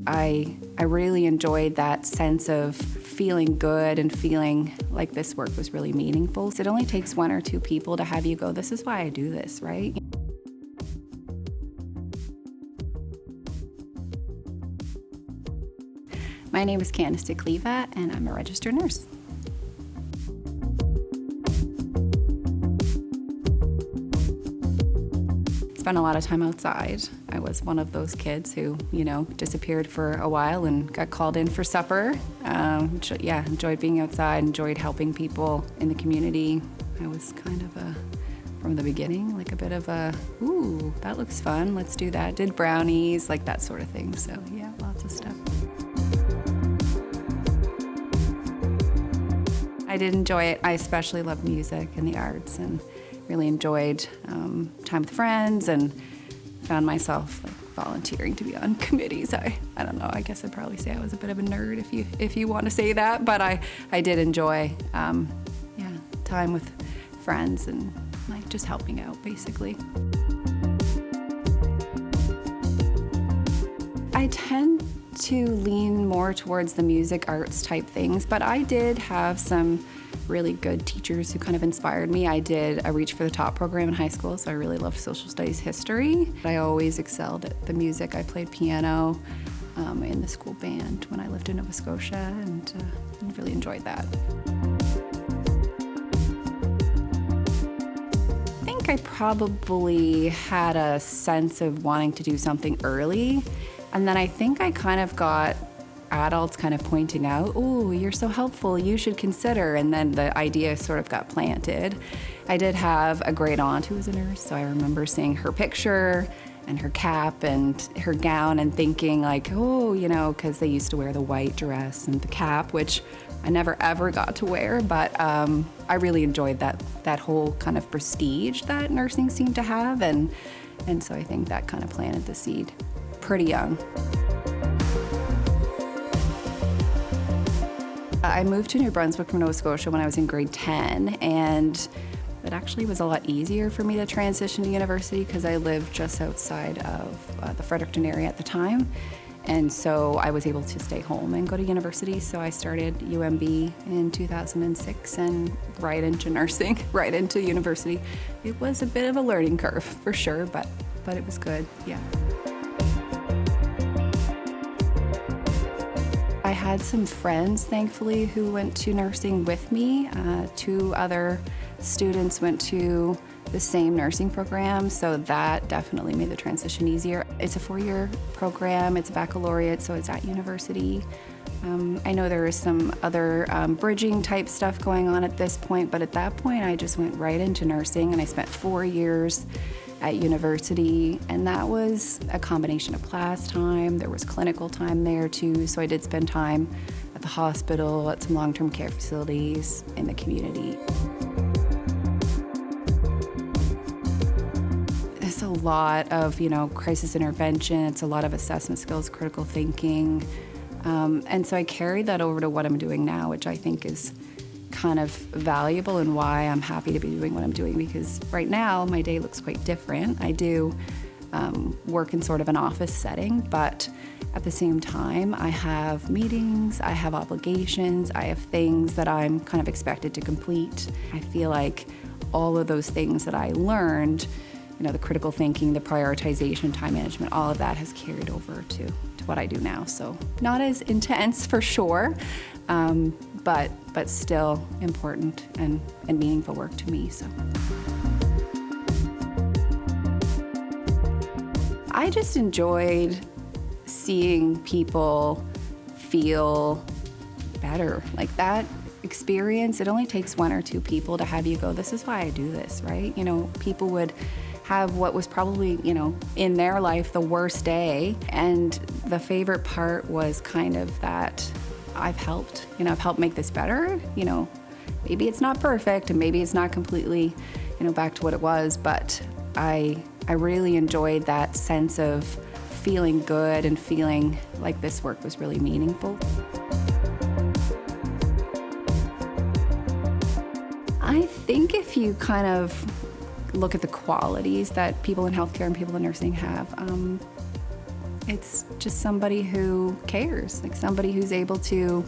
I really enjoyed that sense of feeling good and feeling like this work was really meaningful. So it only takes one or two people to have you go, this is why I do this, right? My name is Candice Dekleva, and I'm a registered nurse. Spent a lot of time outside. I was one of those kids who, disappeared for a while and got called in for supper. Enjoyed being outside, enjoyed helping people in the community. I was kind of from the beginning, like a bit of a, ooh, that looks fun, let's do that. Did brownies, like that sort of thing. So yeah, lots of stuff. I did enjoy it. I especially love music and the arts, and really enjoyed time with friends, and found myself volunteering to be on committees. I don't know, I guess I'd probably say I was a bit of a nerd if you want to say that, but I did enjoy time with friends and just helping out basically. I tend to lean more towards the music arts type things, but I did have some really good teachers who kind of inspired me. I did a Reach for the Top program in high school, so I really loved social studies history. I always excelled at the music. I played piano in the school band when I lived in Nova Scotia, and really enjoyed that. I think I probably had a sense of wanting to do something early, and then I think I kind of got adults kind of pointing out, oh, you're so helpful, you should consider, and then the idea sort of got planted. I did have a great aunt who was a nurse, so I remember seeing her picture and her cap and her gown and thinking because they used to wear the white dress and the cap, which I never ever got to wear, but I really enjoyed that whole kind of prestige that nursing seemed to have, and so I think that kind of planted the seed pretty young. I moved to New Brunswick from Nova Scotia when I was in grade 10, and it actually was a lot easier for me to transition to university because I lived just outside of the Fredericton area at the time, and so I was able to stay home and go to university. So I started UMB in 2006 and right into nursing, right into university. It was a bit of a learning curve for sure, but it was good, yeah. I had some friends, thankfully, who went to nursing with me. Two other students went to the same nursing program, so that definitely made the transition easier. It's a 4-year program, it's a baccalaureate, so it's at university. I know there is some other bridging type stuff going on at this point, but at that point I just went right into nursing, and I spent 4 years at university, and that was a combination of class time. There was clinical time there too, so I did spend time at the hospital, at some long-term care facilities, in the community. It's a lot of, crisis intervention. It's a lot of assessment skills, critical thinking, and so I carried that over to what I'm doing now, which I think is kind of valuable and why I'm happy to be doing what I'm doing, because right now my day looks quite different. I do work in sort of an office setting, but at the same time I have meetings, I have obligations, I have things that I'm kind of expected to complete. I feel like all of those things that I learned, the critical thinking, the prioritization, time management, all of that has carried over to what I do now. So not as intense for sure, but still important and meaningful work to me. So I just enjoyed seeing people feel better. Like that experience, it only takes one or two people to have you go, this is why I do this, right? People would have what was probably, in their life the worst day, and the favorite part was kind of that I've helped make this better. Maybe it's not perfect and maybe it's not completely, back to what it was, but I really enjoyed that sense of feeling good and feeling like this work was really meaningful. I think if you kind of look at the qualities that people in healthcare and people in nursing have, it's just somebody who cares, like somebody who's able to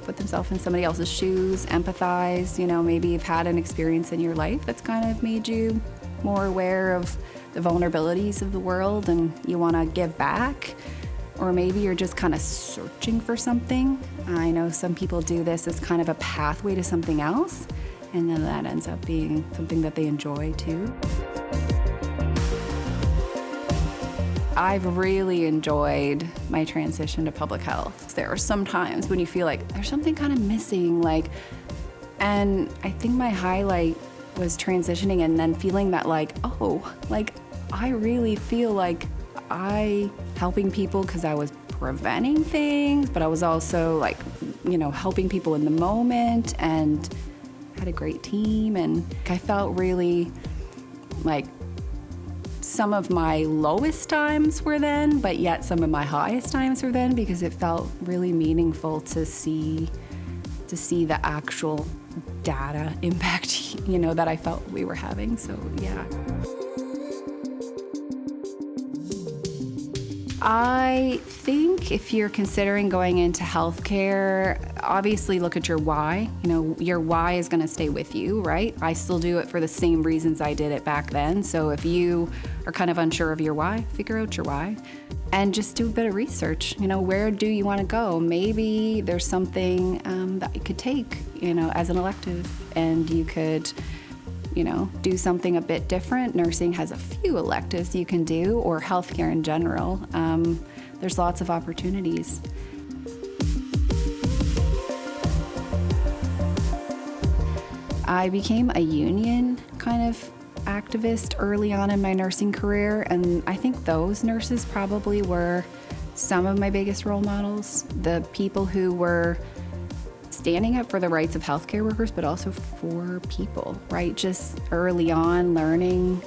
put themselves in somebody else's shoes, empathize. Maybe you've had an experience in your life that's kind of made you more aware of the vulnerabilities of the world and you want to give back. Or maybe you're just kind of searching for something. I know some people do this as kind of a pathway to something else, and then that ends up being something that they enjoy too. I've really enjoyed my transition to public health. There are some times when you feel like there's something kind of missing, and I think my highlight was transitioning and then feeling that I really feel like I helping people because I was preventing things, but I was also helping people in the moment and had a great team. And I felt really like some of my lowest times were then, but yet some of my highest times were then, because it felt really meaningful to see the actual data impact, that I felt we were having. So yeah. I think if you're considering going into healthcare, obviously look at your why. Your why is going to stay with you, right? I still do it for the same reasons I did it back then. So if you are kind of unsure of your why, figure out your why and just do a bit of research. Where do you want to go? Maybe there's something that you could take, as an elective, and you could do something a bit different. Nursing has a few electives you can do, or healthcare in general. There's lots of opportunities. I became a union kind of activist early on in my nursing career, and I think those nurses probably were some of my biggest role models. The people who were standing up for the rights of healthcare workers, but also for people, right? Just early on learning,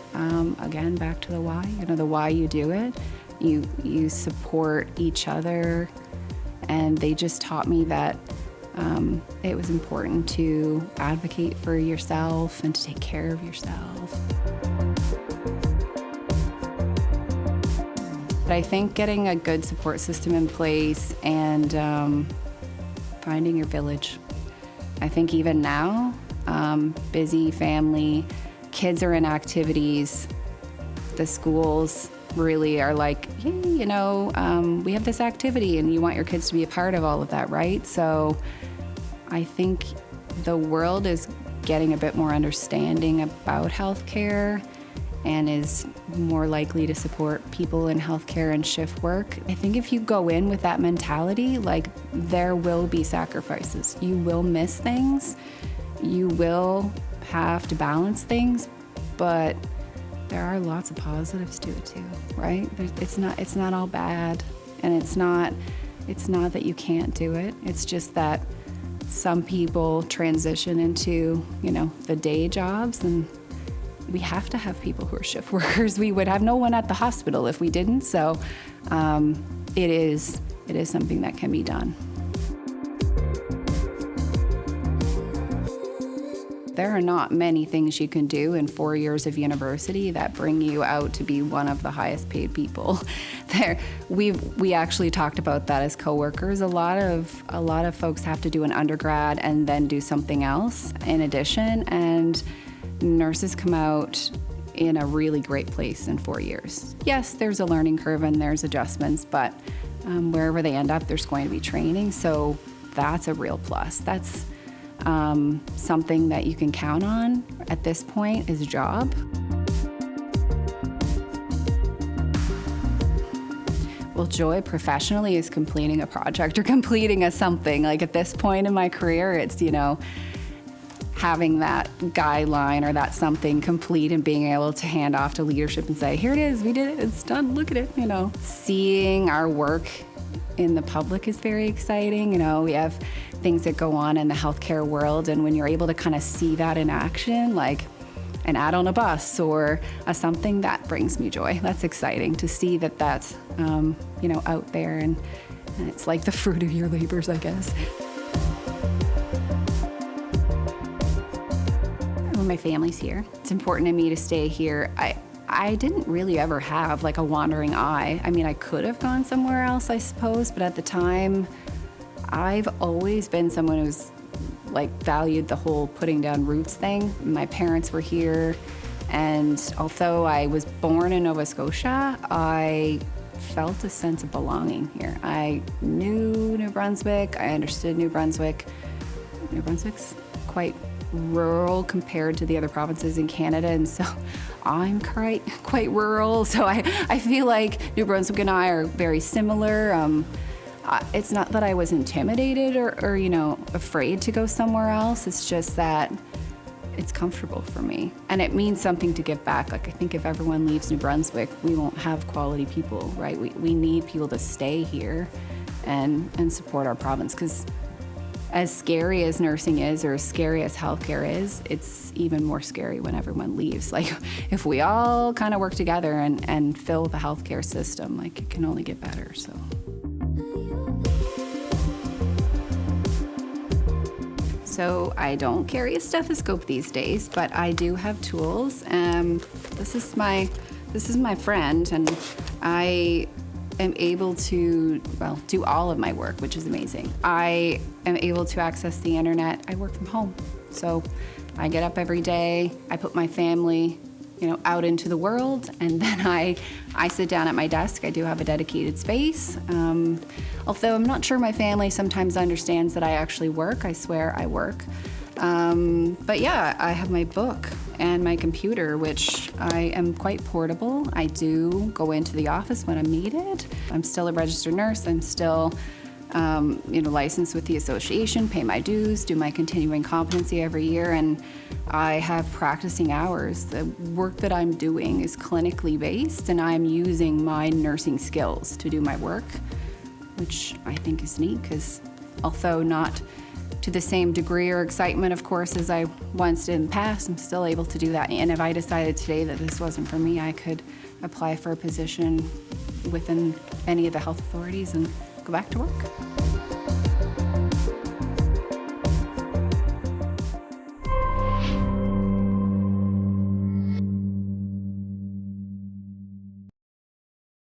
again, back to the why, the why you do it. You support each other, and they just taught me that it was important to advocate for yourself and to take care of yourself. But I think getting a good support system in place and finding your village. I think even now, busy family, kids are in activities, the schools really are like, hey, we have this activity and you want your kids to be a part of all of that, right? So I think the world is getting a bit more understanding about healthcare and is more likely to support people in healthcare and shift work. I think if you go in with that mentality, there will be sacrifices. You will miss things. You will have to balance things, but there are lots of positives to it too, right? It's not all bad, and it's not that you can't do it. It's just that some people transition into, the day jobs, and we have to have people who are shift workers. We would have no one at the hospital if we didn't. So it is something that can be done. There are not many things you can do in 4 years of university that bring you out to be one of the highest paid people. We actually talked about that as coworkers. A lot of folks have to do an undergrad and then do something else in addition, and nurses come out in a really great place in 4 years. Yes, there's a learning curve and there's adjustments, but wherever they end up, there's going to be training. So that's a real plus. That's something that you can count on at this point is a job. Well, joy professionally is completing a project or completing a something. At this point in my career, it's, having that guideline or that something complete and being able to hand off to leadership and say, here it is, we did it, it's done, look at it, Seeing our work in the public is very exciting. We have things that go on in the healthcare world, and when you're able to kind of see that in action, like an ad on a bus or something, that brings me joy. That's exciting to see that's, out there, and it's like the fruit of your labors, I guess. My family's here. It's important to me to stay here. I didn't really ever have like a wandering eye. I mean, I could have gone somewhere else, I suppose, but at the time, I've always been someone who's like valued the whole putting down roots thing. My parents were here, and although I was born in Nova Scotia, I felt a sense of belonging here. I knew New Brunswick, I understood New Brunswick. New Brunswick's quite rural compared to the other provinces in Canada, and so I'm quite rural, so I feel like New Brunswick and I are very similar. It's not that I was intimidated or afraid to go somewhere else. It's just that it's comfortable for me, and it means something to give back. Like, I think if everyone leaves New Brunswick, we won't have quality people, right? We need people to stay here and support our province, because as scary as nursing is, or as scary as healthcare is, it's even more scary when everyone leaves. Like, if we all kind of work together and fill the healthcare system, like, it can only get better, so. So I don't carry a stethoscope these days, but I do have tools. This is my friend, and I am able to, do all of my work, which is amazing. I am able to access the internet. I work from home. So I get up every day, I put my family, out into the world, and then I sit down at my desk. I do have a dedicated space. Although I'm not sure my family sometimes understands that I actually work. I swear I work. But yeah, I have my book and my computer, which I am quite portable. I do go into the office when I'm needed. I'm still a registered nurse. I'm still licensed with the association, pay my dues, do my continuing competency every year, and I have practicing hours. The work that I'm doing is clinically based, and I'm using my nursing skills to do my work, which I think is neat, because although not to the same degree or excitement, of course, as I once did in the past, I'm still able to do that. And if I decided today that this wasn't for me, I could apply for a position within any of the health authorities and go back to work.